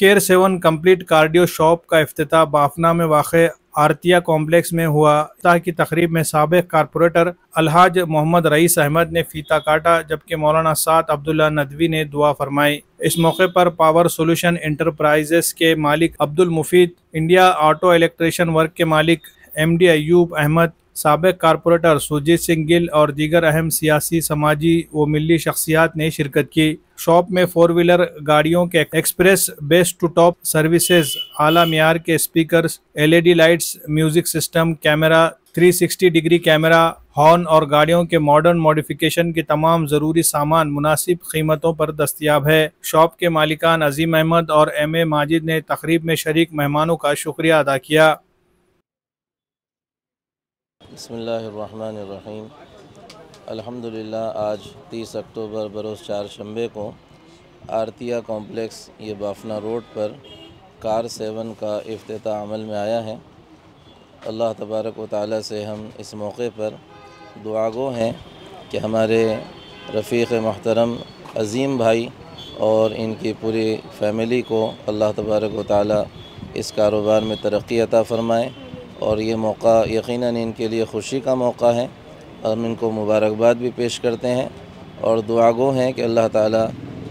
Care 7 complete cardio shop का इफ्तिताह बाफना में वाक़ आरतिया कॉम्प्लेक्स में हुआ। इफ्तिताह की तकरीब में साबिक़ कारपोरेटर अलहाज मोहम्मद रईस अहमद ने फीता काटा, जबकि मौलाना साद अब्दुल्ला नदवी ने दुआ फरमाई। इस मौके पर पावर सोल्यूशन एंटरप्राइजेस के मालिक अब्दुल मुफीद, इंडिया ऑटो इलेक्ट्रिशियन वर्क के मालिक MD अयूब अहमद, साबिक़ कारपोरेटर सुरजीत सिंह गिल और दीगर अहम सियासी, समाजी व मिली शख्सियात ने शिरकत की। शॉप में 4 व्हीलर गाड़ियों के express base to top services, आला मियार के speakers, LED lights, music system, camera, 360 degree camera, horn और गाड़ियों के मॉडर्न मॉडिफिकेशन के तमाम ज़रूरी सामान मुनासिब कीमतों पर दस्तियाब है। शॉप के मालिकान अजीम अहमद और MA माजिद ने तकरीब में शरीक मेहमानों का शुक्रिया अदा किया। बिस्मिल्लाहिर्रहमानिर्रहीम। अल्हम्दुलिल्लाह आज 30 अक्टूबर बरोज़ चारशंबे को आरतिया कॉम्प्लेक्स ये बाफना रोड पर कार 7 का इफ्तिताह अमल में आया है। अल्लाह तबारक व तआला से हम इस मौके पर दुआगो हैं कि हमारे रफ़ीक़ मोहतरम अज़ीम भाई और इनकी पूरी फ़ैमिली को अल्लाह तबारक व तआला इस कारोबार में तरक्की अता फ़रमाए और ये मौका यकीनन इनके लिए ख़ुशी का मौका है। हम इनको मुबारकबाद भी पेश करते हैं और दुआगो हैं कि अल्लाह ताला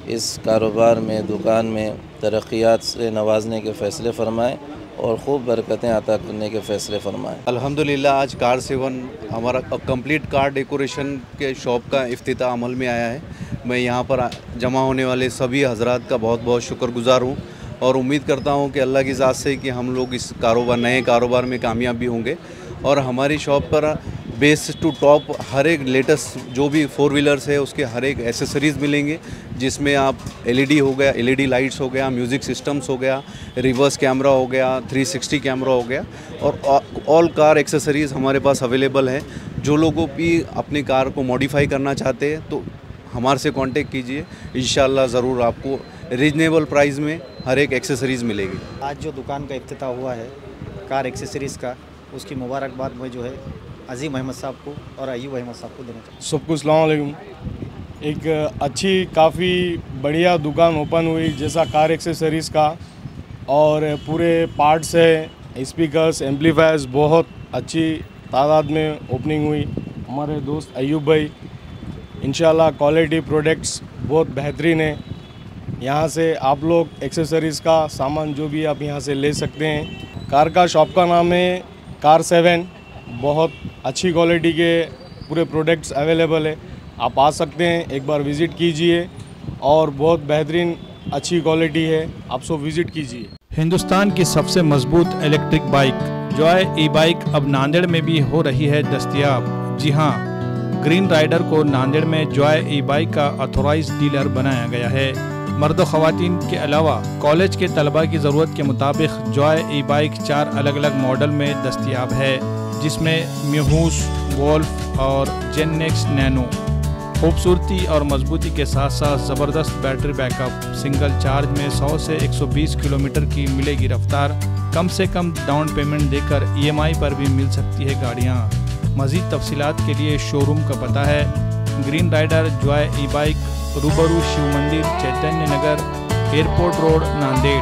इस कारोबार में, दुकान में तरक्कियात से नवाजने के फ़ैसले फ़रमाएँ और ख़ूब बरकतें अता करने के फ़ैसले फ़रमाएँ। अल्हम्दुलिल्लाह आज कार 7 हमारा कंप्लीट कार डेकोरेशन के शॉप का इफ्तिताह अमल में आया है। मैं यहाँ पर जमा होने वाले सभी हज़रात का बहुत बहुत शुक्रगुज़ार हूँ और उम्मीद करता हूँ कि अल्लाह की ज़ात से कि हम लोग इस नए कारोबार में कामयाब भी होंगे और हमारी शॉप पर बेस टू टॉप हर एक लेटेस्ट जो भी 4 व्हीलर्स है उसके हर एक एसेसरीज़ मिलेंगे, जिसमें आप LED हो गया, LED लाइट्स हो गया, म्यूज़िक सिस्टम्स हो गया, रिवर्स कैमरा हो गया, 360 कैमरा हो गया और ऑल कार एक्सेसरीज़ हमारे पास अवेलेबल है। जो लोगों भी अपनी कार को मॉडिफाई करना चाहते हैं तो हमारे से कांटेक्ट कीजिए, इंशाल्लाह ज़रूर आपको रीजनेबल प्राइस में हर एक एक्सेसरीज़ मिलेगी। आज जो दुकान का इफ्तिताह हुआ है कार एक्सेसरीज़ का, उसकी मुबारकबाद मैं जो है अजीम अहमद साहब को और अयूब अहमद साहब को देना चाहता हूँ। सबको अस्सलाम वालेकुम। एक अच्छी काफ़ी बढ़िया दुकान ओपन हुई जैसा कार एक्सेसरीज़ का और पूरे पार्ट्स है, स्पीकर्स, एम्पलीफायर्स, बहुत अच्छी तादाद में ओपनिंग हुई। हमारे दोस्त अयूब भाई, इंशाल्लाह क्वालिटी प्रोडक्ट्स बहुत बेहतरीन है। यहाँ से आप लोग एक्सेसरीज़ का सामान जो भी आप यहाँ से ले सकते हैं। कार का शॉप का नाम है कार 7। बहुत अच्छी क्वालिटी के पूरे प्रोडक्ट्स अवेलेबल है, आप आ सकते हैं, एक बार विज़िट कीजिए और बहुत बेहतरीन अच्छी क्वालिटी है, आप सब विज़िट कीजिए। हिंदुस्तान की सबसे मजबूत इलेक्ट्रिक बाइक जॉय ई-बाइक अब नांदेड़ में भी हो रही है दस्तयाब। जी हाँ, ग्रीन राइडर को नांदेड़ में जॉय ई-बाइक का ऑथोराइज्ड डीलर बनाया गया है। मर्द ख़वातीन के अलावा कॉलेज के तलबा की ज़रूरत के मुताबिक जॉय ई-बाइक 4 अलग अलग मॉडल में दस्तयाब है, जिसमें म्यूहूस, वोल्फ और जेननेक्स नैनो। खूबसूरती और मजबूती के साथ साथ ज़बरदस्त बैटरी बैकअप, सिंगल चार्ज में 100 से 120 किलोमीटर की मिलेगी रफ्तार। कम से कम डाउन पेमेंट देकर EMI पर भी मिल सकती है गाड़ियाँ। मज़ीद तफसीलात के लिए शोरूम का पता है ग्रीन राइडर जॉय ई-बाइक, रूबरू शिव मंदिर, चैतन्य नगर, एयरपोर्ट रोड, नांदेड़।